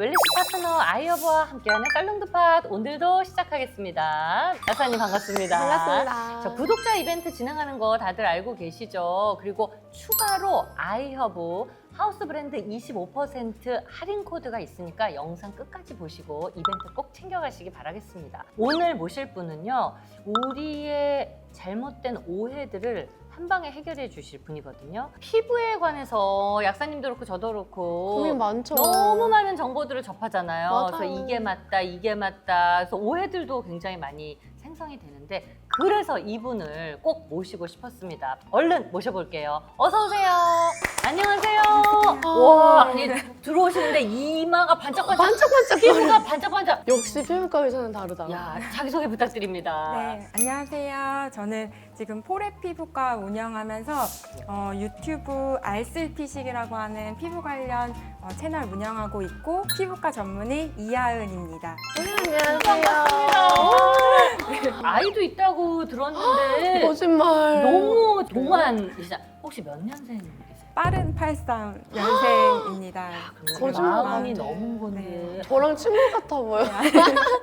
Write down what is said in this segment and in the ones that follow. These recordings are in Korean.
웰리스 파트너 아이허브와 함께하는 살롱드팟 오늘도 시작하겠습니다. 약사님 반갑습니다. 반갑습니다. 저 구독자 이벤트 진행하는 거 다들 알고 계시죠? 그리고 추가로 아이허브 하우스 브랜드 25% 할인 코드가 있으니까 영상 끝까지 보시고 이벤트 꼭 챙겨가시기 바라겠습니다. 오늘 모실 분은요, 우리의 잘못된 오해들을 한 방에 해결해 주실 분이거든요. 피부에 관해서 약사님도 그렇고 저도 그렇고 고민 많죠. 너무 많은 정보들을 접하잖아요. 맞아요. 그래서 이게 맞다, 이게 맞다. 그래서 오해들도 굉장히 많이 생성이 되는데 그래서 이분을 꼭 모시고 싶었습니다. 얼른 모셔볼게요. 어서 오세요. 안녕하세요. 와, 아니, 들어오시는데 이마가 반짝반짝, 피부가 반짝반짝. 역시 피부과 의사는 다르다. 야, 자기소개 부탁드립니다. 네, 안녕하세요. 저는 지금 포레 피부과 운영하면서 유튜브 알쓸피식이라고 하는 피부 관련 채널 운영하고 있고 피부과 전문의 이하은입니다. 안녕하세요. 아이도 있다고 들었는데 거짓말. 너무 동안이시죠? 혹시 몇 년생이세요? 빠른 83년생입니다. 거짓말. 마음이 너무 건데 저랑 친구 같아 보여.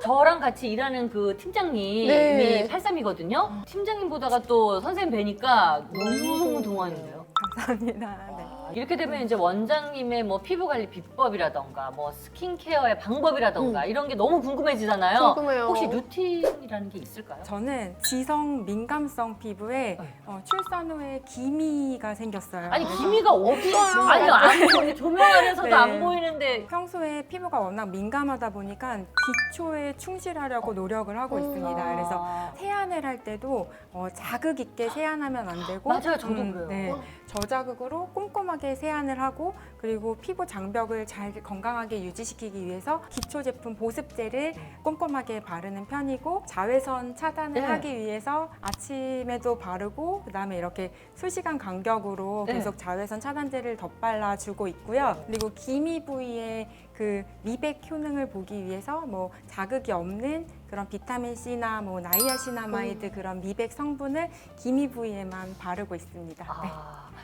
저랑 같이 일하는 그 팀장님이 네. 83이거든요. 팀장님 보다가 또 선생님 뵈니까 너무 동안이에요. 감사합니다. 네. 이렇게 되면 이제 원장님의 뭐 피부 관리 비법이라던가 뭐 스킨케어의 방법이라던가 이런 게 너무 궁금해지잖아요. 궁금해요. 혹시 루틴이라는 게 있을까요? 저는 지성 민감성 피부에 네. 출산 후에 기미가 생겼어요. 아니 그래서 기미가 어디 아니 안 보이 조명 안에서도 네. 안 보이는데 평소에 피부가 워낙 민감하다 보니까 기초에 충실하려고 노력을 하고 있습니다. 그래서 세안을 할 때도 자극 있게 세안하면 안 되고 맞아요, 저도 그래요. 네, 저자극으로 꼼꼼하게 세안을 하고 그리고 피부 장벽을 잘 건강하게 유지시키기 위해서 기초 제품 보습제를 꼼꼼하게 바르는 편이고 자외선 차단을 네. 하기 위해서 아침에도 바르고 그다음에 이렇게 수시간 간격으로 네. 계속 자외선 차단제를 덧발라주고 있고요. 그리고 기미 부위에 그 미백 효능을 보기 위해서 뭐 자극이 없는 그런 비타민 C나 뭐 나이아시나마이드 그런 미백 성분을 기미 부위에만 바르고 있습니다. 네.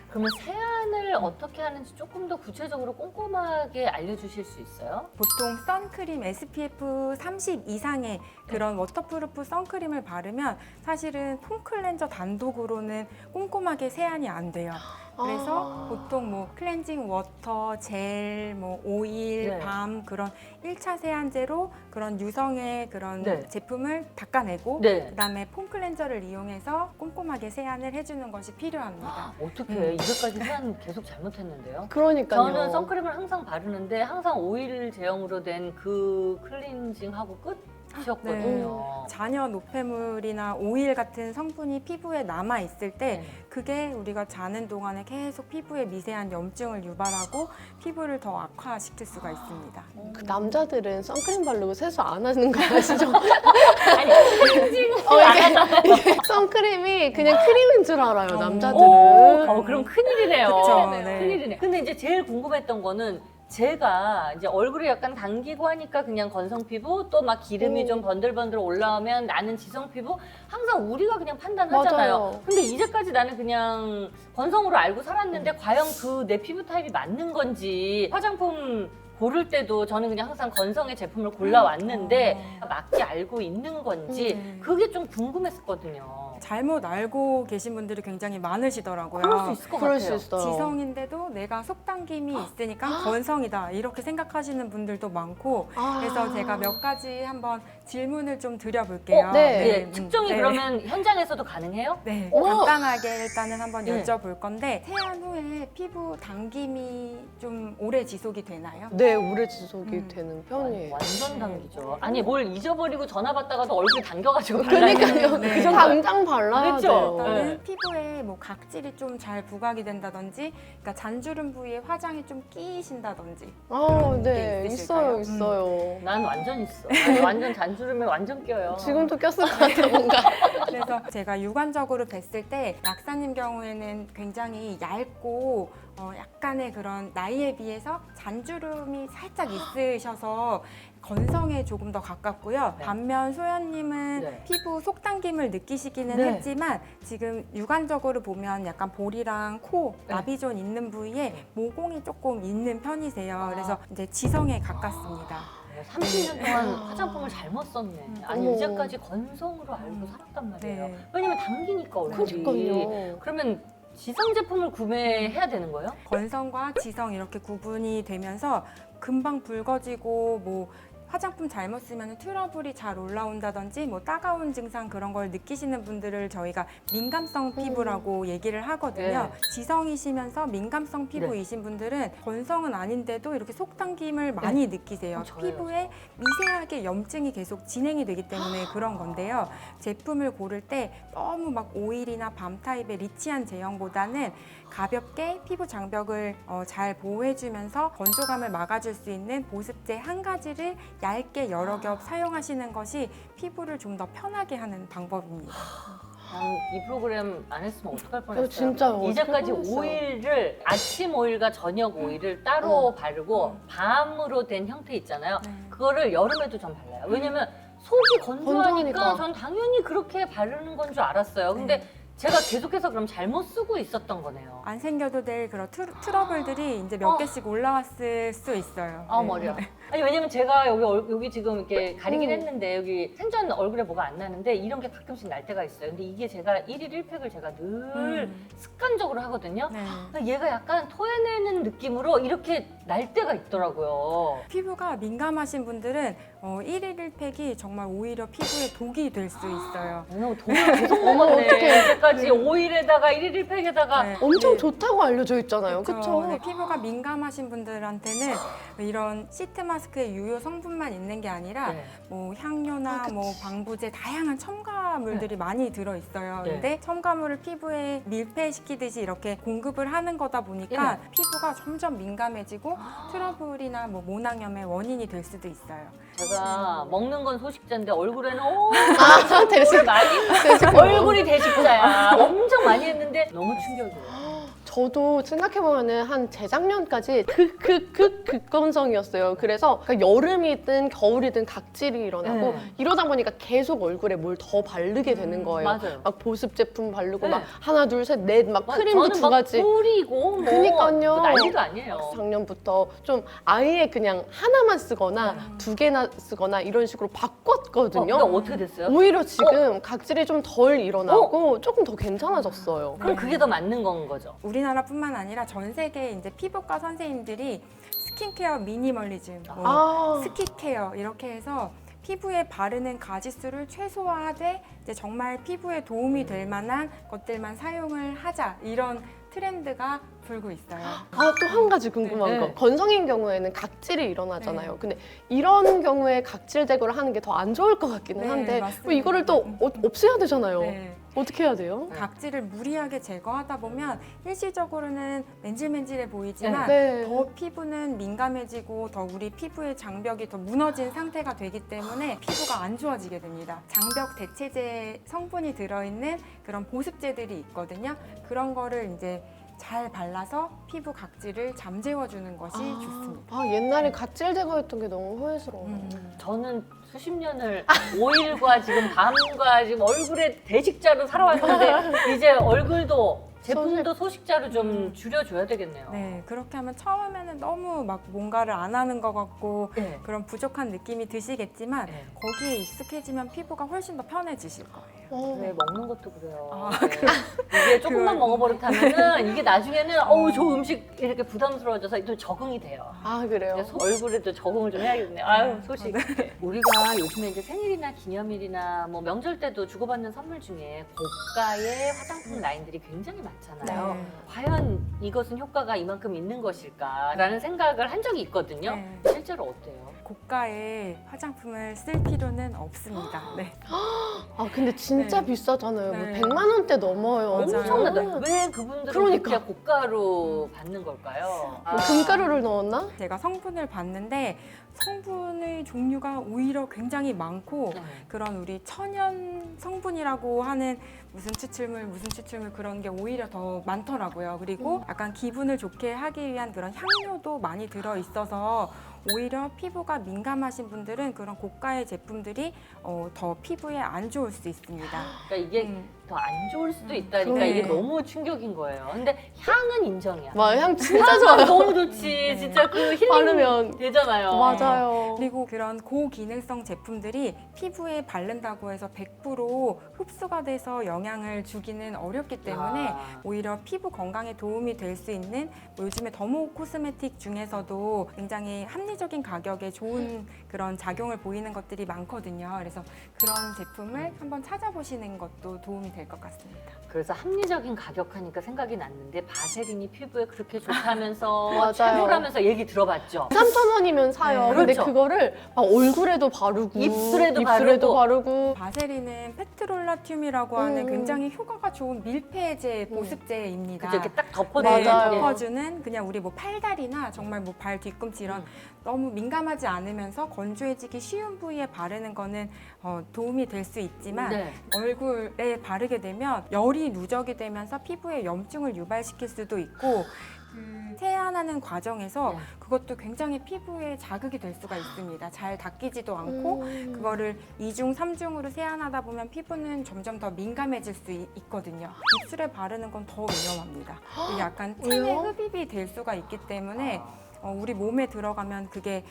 그러면 세안을 어떻게 하는지 조금 더 구체적으로 꼼꼼하게 알려주실 수 있어요? 보통 선크림 SPF 30 이상의 그런 워터프루프 선크림을 바르면 사실은 폼클렌저 단독으로는 꼼꼼하게 세안이 안 돼요. 그래서 보통 뭐 클렌징 워터, 젤, 뭐 오일, 네. 밤 그런 1차 세안제로 그런 유성의 그런 네. 제품을 닦아내고 네. 그다음에 폼 클렌저를 이용해서 꼼꼼하게 세안을 해주는 것이 필요합니다. 어떻게 이제까지 세안 계속 잘못했는데요? 그러니까요. 저는 선크림을 항상 바르는데 항상 오일 제형으로 된 그 클렌징하고 끝이었거든요. 잔여 노폐물이나 오일 같은 성분이 피부에 남아 있을 때 네. 그게 우리가 자는 동안에 계속 피부에 미세한 염증을 유발하고 피부를 더 악화시킬 수가 있습니다. 그 남자들은 선크림 바르고 세수 안 하는 거 아시죠? 아니 클렌징 이게 선크림이 그냥 크림인 줄 알아요, 남자들은. 그럼 큰일이네요. 그쵸, 네. 큰일이네. 근데 이제 제일 궁금했던 거는 제가 이제 얼굴이 약간 당기고 하니까 그냥 건성 피부 또 막 기름이 좀 번들번들 올라오면 나는 지성 피부 항상 우리가 그냥 판단하잖아요. 맞아요. 근데 이제까지 나는 그냥 건성으로 알고 살았는데 과연 그 내 피부 타입이 맞는 건지 화장품 고를 때도 저는 그냥 항상 건성의 제품을 골라왔는데 맞게 알고 있는 건지 그게 좀 궁금했었거든요. 잘못 알고 계신 분들이 굉장히 많으시더라고요. 그럴 수 있을 것 그럴 같아요. 수 있어요. 지성인데도 내가 속당김이 있으니까 건성이다 이렇게 생각하시는 분들도 많고 그래서 제가 몇 가지 한번 질문을 좀 드려볼게요. 네. 네, 측정이 네. 그러면 현장에서도 가능해요? 네, 우와. 간단하게 일단은 한번 네. 여쭤볼 건데 세안 후에 피부 당김이 좀 오래 지속이 되나요? 네, 오래 지속이 되는 편이에요. 완전 당기죠. 아니 뭘 잊어버리고 전화 받다가도 얼굴 당겨가지고 그러니까요. 네. 그 정도 당장 발라야 그렇죠? 돼요. 일단은 네. 피부에 뭐 각질이 좀 잘 부각이 된다든지, 그러니까 잔주름 부위에 화장이 좀 끼이신다든지. 아, 게 네, 있으실까요? 있어요, 있어요. 난 완전 있어. 아니, 완전 잔주름에 완전 껴요. 지금도 꼈을 것 같아, 뭔가. 그래서 제가 육안적으로 뵀을 때 약사님 경우에는 굉장히 얇고 약간의 그런 나이에 비해서 잔주름이 살짝 있으셔서 건성에 조금 더 가깝고요. 네. 반면 소연님은 네. 피부 속당김을 느끼시기는 네. 했지만 지금 육안적으로 보면 약간 볼이랑 코, 네. 나비존 있는 부위에 네. 모공이 조금 있는 편이세요. 아. 그래서 이제 지성에 가깝습니다. 30년 동안 화장품을 잘못 썼네. 아니 어머. 이제까지 건성으로 알고 살았단 말이에요. 네. 왜냐면 당기니까 얼굴이. 그러니까요. 그러면 지성 제품을 구매해야 되는 거예요? 건성과 지성 이렇게 구분이 되면서 금방 붉어지고 뭐 화장품 잘못 쓰면 트러블이 잘 올라온다든지 뭐 따가운 증상 그런 걸 느끼시는 분들을 저희가 민감성 피부라고 얘기를 하거든요. 네. 지성이시면서 민감성 피부이신 분들은 건성은 아닌데도 이렇게 속당김을 많이 느끼세요. 저예요, 피부에 미세하게 염증이 계속 진행이 되기 때문에 그런 건데요. 제품을 고를 때 너무 막 오일이나 밤 타입의 리치한 제형보다는 가볍게 피부 장벽을 잘 보호해주면서 건조감을 막아줄 수 있는 보습제 한 가지를 얇게 여러 겹 사용하시는 것이 피부를 좀 더 편하게 하는 방법입니다. 난 이 프로그램 안 했으면 어떡할 뻔했어요. 진짜요. 어떡할 이제까지 뻔했어요. 오일을 아침 오일과 저녁 오일을 따로 바르고 밤으로 된 형태 있잖아요. 네. 그거를 여름에도 좀 발라요. 왜냐면 속이 건조하니까 건조하니까. 전 당연히 그렇게 바르는 건 줄 알았어요. 근데 네. 제가 계속해서 그럼 잘못 쓰고 있었던 거네요. 안 생겨도 될 그런 트러블들이 이제 몇 개씩 올라왔을 수 있어요. 아 네. 머리야. 아니 왜냐면 제가 여기 지금 이렇게 가리긴 했는데 여기 생전 얼굴에 뭐가 안 나는데 이런 게 가끔씩 날 때가 있어요. 근데 이게 제가 1일 1팩을 제가 늘 습관적으로 하거든요. 네. 근데 얘가 약간 토해내는 느낌으로 이렇게 날 때가 있더라고요. 피부가 민감하신 분들은 1일 1팩이 정말 오히려 피부에 독이 될 수 있어요. 너무 돈을 계속 먹었네. 어떡해. 이제까지 오일에다가 1일 1팩에다가 네. 엄청 좋다고 알려져 있잖아요. 그쵸. 그쵸? 네, 피부가 민감하신 분들한테는 이런 시트 마스크의 유효 성분만 있는 게 아니라 네. 뭐 향료나 그치. 뭐 방부제 다양한 첨가물들이 많이 들어 있어요. 네. 근데 첨가물을 피부에 밀폐시키듯이 이렇게 공급을 하는 거다 보니까 피부가 점점 민감해지고 트러블이나 뭐 모낭염의 원인이 될 수도 있어요. 제가 먹는 건 소식자인데 얼굴에는 대신 많이 얼굴이 대식자야. 엄청 많이 했는데 너무 충격이에요. 저도 생각해보면은 한 재작년까지 극건성이었어요. 그래서 그러니까 여름이든 겨울이든 각질이 일어나고 네. 이러다 보니까 계속 얼굴에 뭘 더 바르게 되는 거예요. 맞아요. 막 보습 제품 바르고 네. 막 하나, 둘, 셋, 넷 막 크림도 저는 두 막 가지. 뿌리고 뭐 그니까요. 난리도 아니에요. 작년부터 좀 아예 그냥 하나만 쓰거나 두 개나 쓰거나 이런 식으로 바꿨거든요. 근데 어떻게 됐어요? 오히려 지금 각질이 좀 덜 일어나고 조금 더 괜찮아졌어요. 그럼 그게 더 맞는 건 거죠. 우리나라뿐만 아니라 전 세계 이제 피부과 선생님들이 스킨케어 미니멀리즘, 뭐 아, 스킨케어 이렇게 해서 피부에 바르는 가지수를 최소화하되 이제 정말 피부에 도움이 될 만한 것들만 사용을 하자 이런 트렌드가 불고 있어요. 또 한 가지 궁금한 네. 거. 건성인 경우에는 각질이 일어나잖아요. 네. 근데 이런 경우에 각질 제거를 하는 게 더 안 좋을 것 같기는 네, 한데 맞습니다. 뭐 이거를 또 없애야 되잖아요. 네. 어떻게 해야 돼요? 각질을 무리하게 제거하다 보면 일시적으로는 맨질맨질해 보이지만 네. 더 피부는 민감해지고 더 우리 피부의 장벽이 더 무너진 상태가 되기 때문에 피부가 안 좋아지게 됩니다. 장벽 대체제 성분이 들어있는 그런 보습제들이 있거든요. 그런 거를 이제 잘 발라서 피부 각질을 잠재워주는 것이 좋습니다. 옛날에 각질 제거했던 게 너무 후회스러워요. 저는 수십 년을 오일과 지금 밤과 지금 얼굴에 대식자로 살아왔는데 이제 얼굴도 제품도 소식자로 좀 줄여줘야 되겠네요. 네, 그렇게 하면 처음에는 너무 막 뭔가를 안 하는 것 같고 네. 그런 부족한 느낌이 드시겠지만 네. 거기에 익숙해지면 피부가 훨씬 더 편해지실 거예요. 네, 먹는 것도 그래요. 아, 네. 이게 조금만 먹어버릇하면은 이게 나중에는 저 음식 이렇게 부담스러워져서 또 적응이 돼요. 그래요? 그래서 얼굴에도 적응을 좀 해야겠네요. 아유, 소식. 우리가 요즘에 이제 생일이나 기념일이나 뭐 명절 때도 주고받는 선물 중에 고가의 화장품 라인들이 굉장히 많잖아요. 네. 과연 이것은 효과가 이만큼 있는 것일까라는 생각을 한 적이 있거든요. 네. 실제로 어때요? 고가의 화장품을 쓸 필요는 없습니다. 네. 근데 진짜 네. 비싸잖아요. 네. 뭐 100만 원대 넘어요. 맞아요. 엄청나다. 왜 그분들은 그러니까. 그렇게 고가로 받는 걸까요? 뭐 금가루를 넣었나? 제가 성분을 봤는데 성분의 종류가 오히려 굉장히 많고 네. 그런 우리 천연 성분이라고 하는 무슨 추출물 그런 게 오히려 더 많더라고요. 그리고 약간 기분을 좋게 하기 위한 그런 향료도 많이 들어 있어서 오히려 피부가 민감하신 분들은 그런 고가의 제품들이 더 피부에 안 좋을 수 있습니다. 그러니까 이게 더 안 좋을 수도 있다니까 네. 이게 너무 충격인 거예요. 근데 향은 인정이야. 와, 향 진짜 향은 좋아요. 너무 좋지. 네. 진짜 그 힐링 바르면. 되잖아요. 맞아요. 그리고 그런 고기능성 제품들이 피부에 바른다고 해서 100% 흡수가 돼서 영향을 주기는 어렵기 때문에 아. 오히려 피부 건강에 도움이 될 수 있는 뭐 요즘에 더모 코스메틱 중에서도 굉장히 합리적인 가격에 좋은 그런 작용을 보이는 것들이 많거든요. 그래서 그런 제품을 한번 찾아보시는 것도 도움이 될 것 같습니다. 그래서 합리적인 가격 하니까 생각이 났는데 바세린이 피부에 그렇게 좋다면서 맞아요. 최고라면서 얘기 들어봤죠. 3,000원이면 사요. 네. 근데 그렇죠. 그거를 막 얼굴에도 바르고 입술에도 바르고. 바세린은 페트롤라튬이라고 하는 굉장히 효과가 좋은 밀폐제 보습제입니다. 그죠? 이렇게 딱 네, 덮어주는 맞아요. 게. 덮어주는 그냥 우리 뭐 팔다리나 정말 뭐 발 뒤꿈치 이런 너무 민감하지 않으면서 건조해지기 쉬운 부위에 바르는 거는 도움이 될 수 있지만 네. 얼굴에 바르게 되면 열이 누적이 되면서 피부에 염증을 유발시킬 수도 있고 세안하는 과정에서 네. 그것도 굉장히 피부에 자극이 될 수가 있습니다. 잘 닦이지도 않고 그거를 2중, 3중으로 세안하다 보면 피부는 점점 더 민감해질 수 있거든요. 입술에 바르는 건 더 위험합니다. 이게 약간 체내 왜요? 흡입이 될 수가 있기 때문에 우리 몸에 들어가면 그게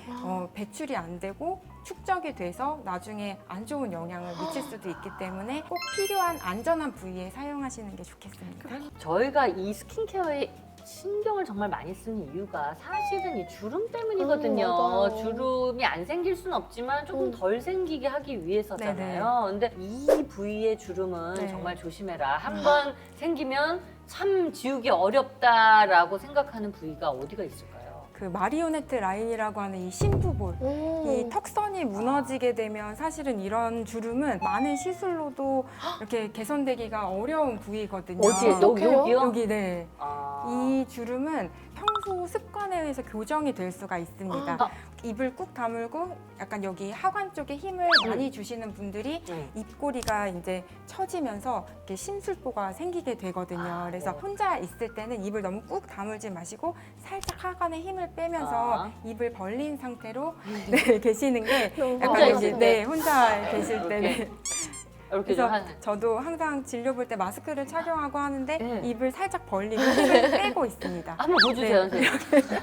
배출이 안 되고 축적이 돼서 나중에 안 좋은 영향을 미칠 수도 있기 때문에 꼭 필요한 안전한 부위에 사용하시는 게 좋겠습니다. 저희가 이 스킨케어에 신경을 정말 많이 쓰는 이유가 사실은 이 주름 때문이거든요. 맞아요. 주름이 안 생길 수는 없지만 조금 덜 생기게 하기 위해서잖아요. 근데 이 부위의 주름은 네. 정말 조심해라. 한 번 생기면 참 지우기 어렵다라고 생각하는 부위가 어디가 있을까요? 그 마리오네트 라인이라고 하는 이 심부볼 이 턱선이 무너지게 되면 사실은 이런 주름은 많은 시술로도 이렇게 개선되기가 어려운 부위거든요. 어디에? 어떡해요? 여기요? 여기 네. 아. 이 주름은 평소 습관에 의해서 교정이 될 수가 있습니다. 아. 입을 꾹 다물고 약간 여기 하관 쪽에 힘을 많이 주시는 분들이 입꼬리가 이제 처지면서 이렇게 심술보가 생기게 되거든요. 그래서 혼자 있을 때는 입을 너무 꾹 다물지 마시고 살짝 하관에 힘을 빼면서 입을 벌린 상태로 네, 계시는 게 혼자 약간 있을 여기 때. 네, 혼자 계실 이렇게. 때는 이렇게 좀 그래서 한. 저도 항상 진료 볼 때 마스크를 착용하고 하는데 네. 입을 살짝 벌리고 힘을 빼고 있습니다. 한번 보여주세요, 네. 선생님.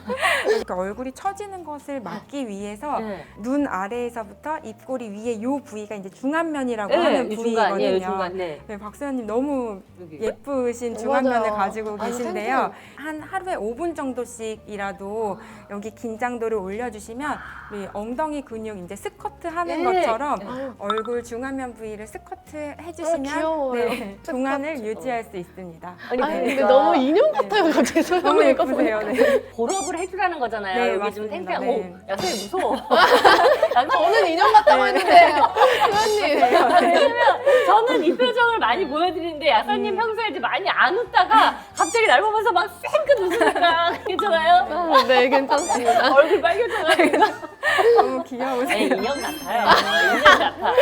그러니까 얼굴이 처지는 것을 막기 위해서 네. 눈 아래에서부터 입꼬리 위에 이 부위가 이제 중안면이라고 네, 하는 이 부위거든요. 중간, 예, 중간, 네. 네, 박수현님 너무 여기. 예쁘신 중안면을 맞아요. 가지고 아니, 계신데요. 한 하루에 5분 정도씩이라도 여기 긴장도를 올려주시면 우리 엉덩이 근육 이제 스쿼트 하는 네. 것처럼 아유. 얼굴 중안면 부위를 스쿼트 아, 해주시면 귀여워요. 네, 중안을 유지할 수 있습니다. 아니, 아니, 근데 그러니까 너무 인형 같아요, 갑자기 너무 설명을 예쁘세요. 보니까. 네. 볼업을 해주라는 거잖아요. 네, 여기 좀 맞습니다. 탱탱. 네. 오, 야, 선생님 무서워. 저는 인형 같다고 했는데, 수현님. 왜냐면 저는 이 표정을 많이 보여드리는데 야사님 평소에 이제 많이 안 웃다가 갑자기 날 보면서 막 쌩긋 웃으니까 괜찮아요? 네, 괜찮습니다. 얼굴 빨개져가지고. 너무 귀여우세요. 아니, 인형 같아요. 인형 같아.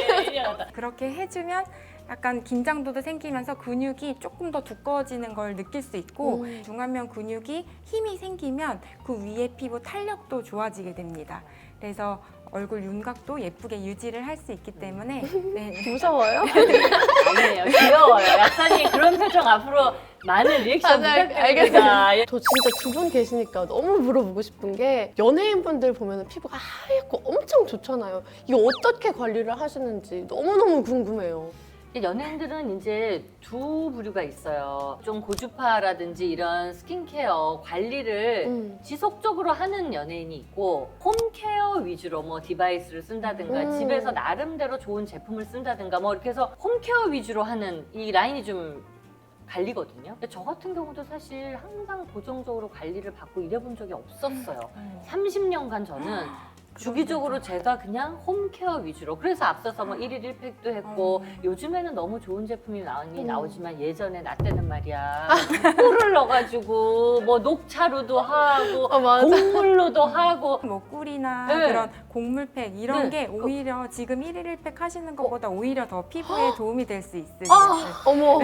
예, 인형 같아. 그렇게 해주면 약간 긴장도도 생기면서 근육이 조금 더 두꺼워지는 걸 느낄 수 있고 중안면 근육이 힘이 생기면 그 위에 피부 탄력도 좋아지게 됩니다. 그래서 얼굴 윤곽도 예쁘게 유지를 할 수 있기 때문에 네. 무서워요? 아니에요. 귀여워요. 야사님 그런 표정 앞으로 많은 리액션 맞아요. 부탁드립니다. 예. 저 진짜 두 분 계시니까 너무 물어보고 싶은 게 연예인분들 보면 피부가 하얗고 엄청 좋잖아요. 이거 어떻게 관리를 하시는지 너무너무 궁금해요. 연예인들은 이제 두 부류가 있어요. 좀 고주파라든지 이런 스킨케어 관리를 지속적으로 하는 연예인이 있고 홈케어 위주로 뭐 디바이스를 쓴다든가 집에서 나름대로 좋은 제품을 쓴다든가 뭐 이렇게 해서 홈케어 위주로 하는 이 라인이 좀 갈리거든요. 근데 저 같은 경우도 사실 항상 고정적으로 관리를 받고 이래본 적이 없었어요. 30년간 저는 주기적으로 제가 그냥 홈케어 위주로 그래서 앞서서 뭐 1일 1팩도 했고 요즘에는 너무 좋은 제품이 나오지만 예전에 나 때는 말이야 꿀을 넣어가지고 뭐 녹차로도 하고 맞아. 곡물로도 하고 뭐 꿀이나 네. 그런 곡물팩 이런 네. 게 오히려 지금 1일 1팩 하시는 것보다 오히려 더 피부에 도움이 될 수 있어요. 어머.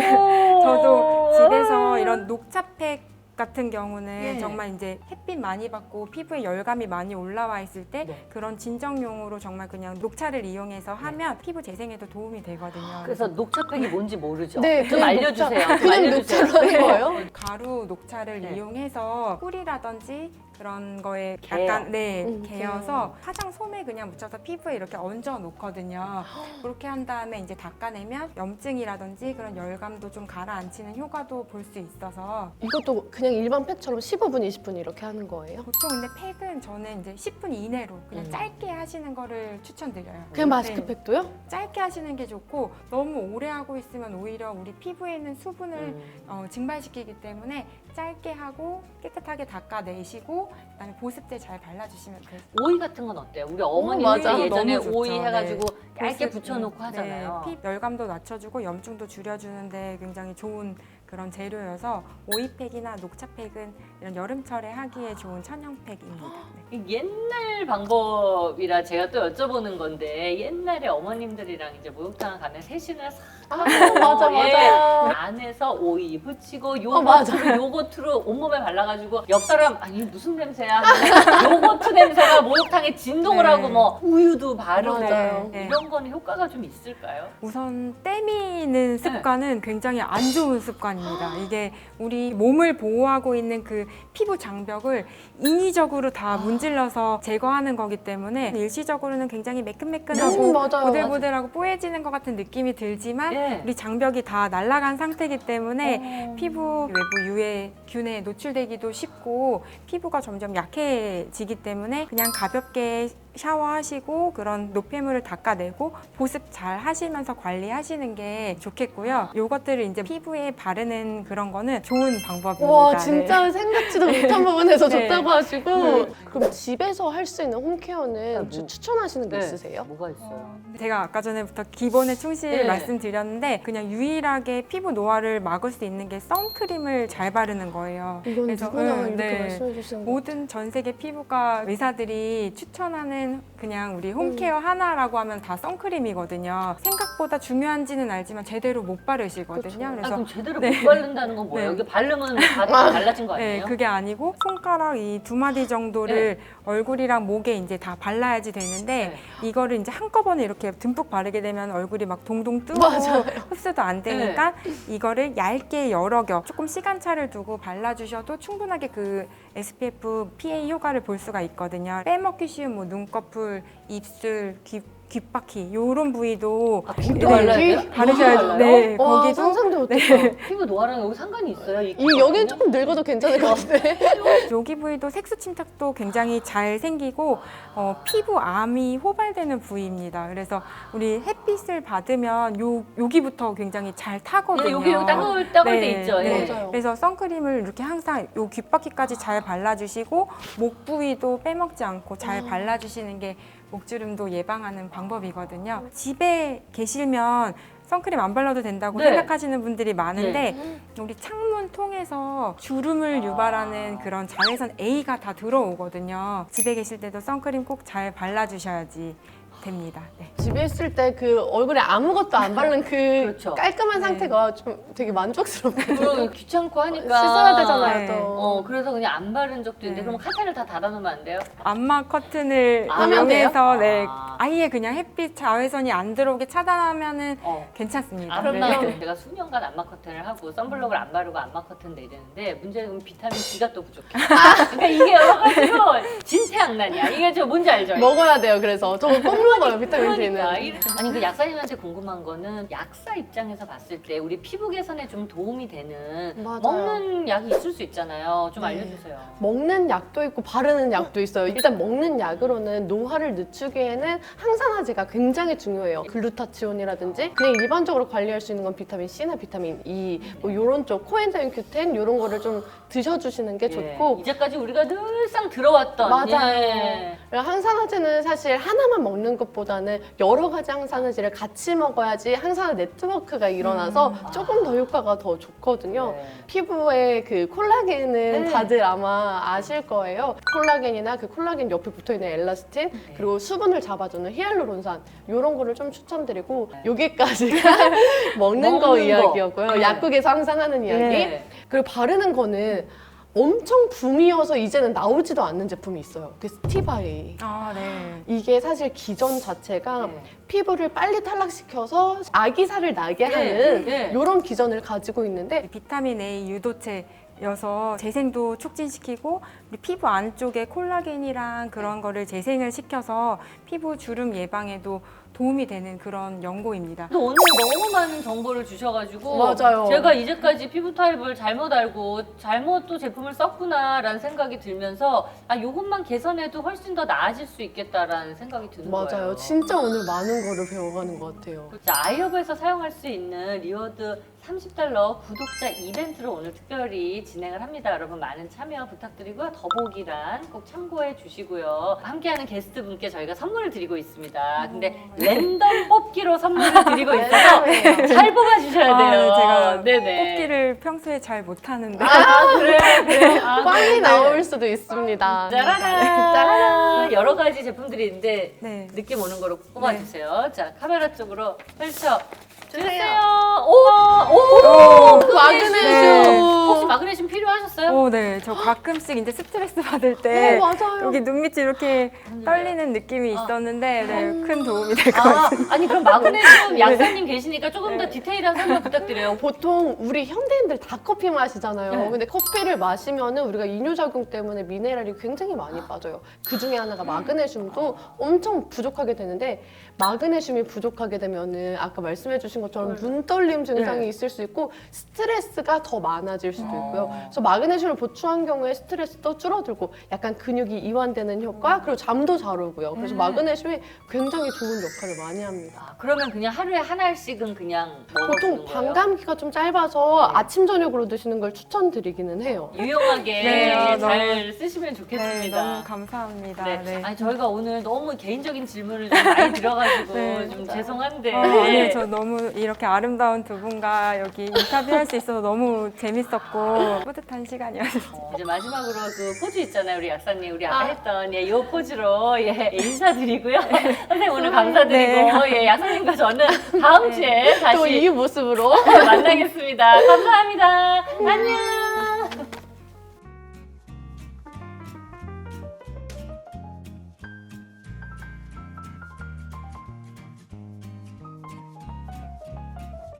저도 집에서 이런 녹차팩 같은 경우는 예. 정말 이제 햇빛 많이 받고 피부에 열감이 많이 올라와 있을 때 네. 그런 진정용으로 정말 그냥 녹차를 이용해서 하면 피부 재생에도 도움이 되거든요. 그래서 녹차팩이 뭔지 모르죠? 네, 좀 그냥 알려주세요. 녹차, 좀 그냥 알려주세요. 녹차로 하는 거예요? 가루 녹차를 네. 이용해서 꿀이라든지 그런 거에 개요. 약간 개요. 개어서 화장 솜에 그냥 묻혀서 피부에 이렇게 얹어 놓거든요. 그렇게 한 다음에 이제 닦아내면 염증이라든지 그런 열감도 좀 가라앉히는 효과도 볼 수 있어서 이것도 그냥 일반 팩처럼 15분, 20분 이렇게 하는 거예요? 보통 근데 팩은 저는 이제 10분 이내로 그냥 짧게 하시는 거를 추천드려요. 그냥 네. 마스크팩도요? 짧게 하시는 게 좋고 너무 오래 하고 있으면 오히려 우리 피부에 있는 수분을 증발시키기 때문에 짧게 하고 깨끗하게 닦아내시고 그다음에 보습제 잘 발라주시면 돼요. 오이 같은 건 어때요? 우리 어머니들 맞아. 예전에 너무 좋죠. 오이 해가지고 네. 얇게 보습, 붙여놓고 하잖아요. 네, 피 열감도 낮춰주고 염증도 줄여주는데 굉장히 좋은 그런 재료여서 오이팩이나 녹차팩은 이런 여름철에 하기에 좋은 천연팩입니다. 네. 옛날 방법이라 제가 또 여쭤보는 건데 옛날에 어머님들이랑 이제 목욕탕 가면 세신을 싹 맞아, 맞아. 안에서 오이 붙이고 맞아. 요거트로 온몸에 발라가지고 옆 사람 아니 무슨 냄새야 하는데 요거트 냄새가 목욕탕에 진동을 네. 하고 뭐 우유도 바르고 맞아요. 네. 이런 거는 효과가 좀 있을까요? 우선 때미는 습관은 굉장히 안 좋은 습관입니다. 이게 우리 몸을 보호하고 있는 그 피부 장벽을 인위적으로 다 문질러서 제거하는 거기 때문에 일시적으로는 굉장히 매끈매끈하고 맞아요. 보들보들하고 뽀얘지는 것 같은 느낌이 들지만 예. 우리 장벽이 다 날아간 상태이기 때문에 피부 외부 유해 균에 노출되기도 쉽고 피부가 점점 약해지기 때문에 그냥 가볍게 샤워하시고 그런 노폐물을 닦아내고 보습 잘 하시면서 관리하시는 게 좋겠고요. 요것들을 이제 피부에 바르는 그런 거는 좋은 방법입니다. 와 진짜 생각지도 못한 부분에서 네. 좋다고 하시고 그럼 집에서 할 수 있는 홈케어는 뭐. 추천하시는 게 네. 있으세요? 뭐가 있어요? 제가 아까 전에부터 기본에 충실 네. 말씀드렸는데 그냥 유일하게 피부 노화를 막을 수 있는 게 선크림을 잘 바르는 거예요. 이건 그래서, 누구나 이렇게 네. 말씀해 주시는 거 모든 전 세계 피부과 의사들이 추천하는 그냥 우리 홈케어 하나라고 하면 다 선크림이거든요. 생각보다 중요한지는 알지만 제대로 못 바르시거든요. 아, 그래서 그럼 제대로 네. 못 바른다는 건 뭐예요? 네. 이게 바르면 다 달라진 거 네, 아니에요? 그게 아니고 손가락 이 두 마디 정도를 얼굴이랑 목에 이제 다 발라야지 되는데 네. 이거를 이제 한꺼번에 이렇게 듬뿍 바르게 되면 얼굴이 막 동동 뜨고 맞아요. 흡수도 안 되니까 이거를 얇게 여러 겨 조금 시간차를 두고 발라주셔도 충분하게 그 SPF PA 효과를 볼 수가 있거든요. 빼먹기 쉬운 뭐 눈꺼풀, 입술, 귓바퀴 이런 부위도 아, 귀도 네, 발라야 돼요? 바르셔야 발라요? 네, 와 거기도 상상도 못했어. 피부 노화랑 여기 상관이 있어요? 이 여기는 조금 늙어도 괜찮을 것 같은데. 여기 부위도 색소 침착도 굉장히 잘 생기고 피부 암이 호발되는 부위입니다. 그래서 우리 햇빛을 받으면 여기부터 굉장히 잘 타거든요. 네, 여기 따글따글 돼 있죠. 네. 예. 맞아요. 그래서 선크림을 이렇게 항상 요 귓바퀴까지 잘 발라주시고 목 부위도 빼먹지 않고 잘 발라주시는 게 목주름도 예방하는 방법이거든요. 집에 계시면 선크림 안 발라도 된다고 네. 생각하시는 분들이 많은데 우리 창문 통해서 주름을 유발하는 그런 자외선 A가 다 들어오거든요. 집에 계실 때도 선크림 꼭 잘 발라주셔야지 됩니다. 네. 집에 있을 때 그 얼굴에 아무것도 안 바른 그 그렇죠. 깔끔한 상태가 좀 되게 만족스럽거든요. 그럼 귀찮고 하니까 씻어야 되잖아요 네. 또. 그래서 그냥 안 바른 적도 있는데 네. 그럼 카텐을 다 닫아놓으면 안 돼요? 암막 커튼을 하면 이용해서 네, 아. 아예 그냥 햇빛 자외선이 안 들어오게 차단하면은 괜찮습니다. 아, 그럼 네. 나 제가 수년간 안마 커튼을 하고 선블록을 안 바르고 안마 커튼 내리는데 문제는 비타민 D가 또 부족해. 그러니까 이게 여러 가지로 진퇴양난이야. 이게 저 뭔지 알죠? 먹어야 돼요. 그래서 저거 꼭 먹어요 비타민 D는. 아니 그 약사님한테 궁금한 거는 약사 입장에서 봤을 때 우리 피부 개선에 좀 도움이 되는 맞아요. 먹는 약이 있을 수 있잖아요. 좀 네. 알려주세요. 먹는 약도 있고 바르는 약도 있어요. 일단 먹는 약으로는 노화를 늦추기에는 항산화제가 굉장히 중요해요. 글루타치온이라든지 그냥 일반적으로 관리할 수 있는 건 비타민 C나 비타민 E 뭐 이런 쪽 코엔자임 Q10 이런 거를 좀 드셔주시는 게 좋고 이제까지 우리가 늘상 들어왔던 맞아요. 예. 항산화제는 사실 하나만 먹는 것보다는 여러 가지 항산화제를 같이 먹어야지 항산화 네트워크가 일어나서 조금 더 효과가 더 좋거든요. 네. 피부에 그 콜라겐은 네. 다들 아마 아실 거예요. 콜라겐이나 그 콜라겐 옆에 붙어있는 엘라스틴 그리고 수분을 잡아주는 히알루론산 이런 거를 좀 추천드리고 여기까지가 먹는 거 먹는 거. 이야기였고요. 네. 약국에서 항상 하는 이야기. 네. 그리고 바르는 거는 엄청 붐이어서 이제는 나오지도 않는 제품이 있어요. 그 스티바이. 아, 네. 이게 사실 기전 자체가 네. 피부를 빨리 탈락시켜서 아기살을 나게 네, 하는 네. 이런 기전을 가지고 있는데 비타민 A 유도체여서 재생도 촉진시키고 우리 피부 안쪽에 콜라겐이랑 그런 거를 재생을 시켜서 피부 주름 예방에도 도움이 되는 그런 연고입니다. 또 오늘 너무 많은 정보를 주셔가지고 맞아요. 제가 이제까지 피부 타입을 잘못 알고 잘못 또 제품을 썼구나라는 생각이 들면서 아 요것만 개선해도 훨씬 더 나아질 수 있겠다라는 생각이 드는 거예요. 맞아요. 진짜 오늘 많은 거를 배워가는 것 같아요. 자, 아이허브에서 사용할 수 있는 리워드 $30 구독자 이벤트를 오늘 특별히 진행을 합니다. 여러분 많은 참여 부탁드리고요. 더보기란 꼭 참고해 주시고요. 함께하는 게스트분께 저희가 선물을 드리고 있습니다. 근데 랜덤 뽑기로 선물을 드리고 있어서 잘 뽑아주셔야 돼요. 제가 네네. 뽑기를 평소에 잘 못하는데 아, 그래. 아, 꽝이 네. 나올 수도 있습니다. 짜라란. 여러 가지 제품들이 있는데 네. 느낌 오는 거로 뽑아주세요. 자, 카메라 쪽으로 펼쳐 주세요. 오, 마그네슘. 네. 혹시 마그네슘 필요하셨어요? 네. 저 가끔씩 이제 스트레스 받을 때 맞아요. 여기 눈밑이 이렇게 떨리는 느낌이 있었는데 큰 도움이 될 것 아, 같아요. 아니 그럼 마그네슘 약사님 계시니까 조금 더 디테일한 설명 부탁드려요. 보통 우리 현대인들 다 커피 마시잖아요. 네. 근데 커피를 마시면은 우리가 이뇨작용 때문에 미네랄이 굉장히 많이 빠져요. 그 중에 하나가 마그네슘도 엄청 부족하게 되는데 마그네슘이 부족하게 되면은 아까 말씀해주신 것처럼 눈 떨림 증상이 네. 있을 수 있고 스트레스가 더 많아질 수도 있고요. 그래서 마그네슘을 보충한 경우에 스트레스도 줄어들고 약간 근육이 이완되는 효과 그리고 잠도 잘 오고요. 그래서 마그네슘이 굉장히 좋은 역할을 많이 합니다. 아, 그러면 그냥 하루에 한 알씩은 그냥 보통 먹어주는 거예요? 반감기가 좀 짧아서 아침 저녁으로 드시는 걸 추천드리기는 해요. 유용하게 네, 잘 쓰시면 네, 좋겠습니다. 너무 감사합니다. 네. 네. 아니 저희가 오늘 너무 개인적인 질문을 좀 많이 드려가지고 네. 좀 죄송한데 아니요, 저 너무 이렇게 아름다운 두 분과 여기 인터뷰할 수 있어서 너무 재밌었고 뿌듯한 시간이었어요. 이제 마지막으로 그 포즈 있잖아요, 우리 약사님. 우리 아까 했던 이 포즈로 인사드리고요. 선생님 오늘 감사드리고 예, 약사님과 저는 다음 주에 또 다시 이 모습으로 만나겠습니다. 감사합니다. 안녕.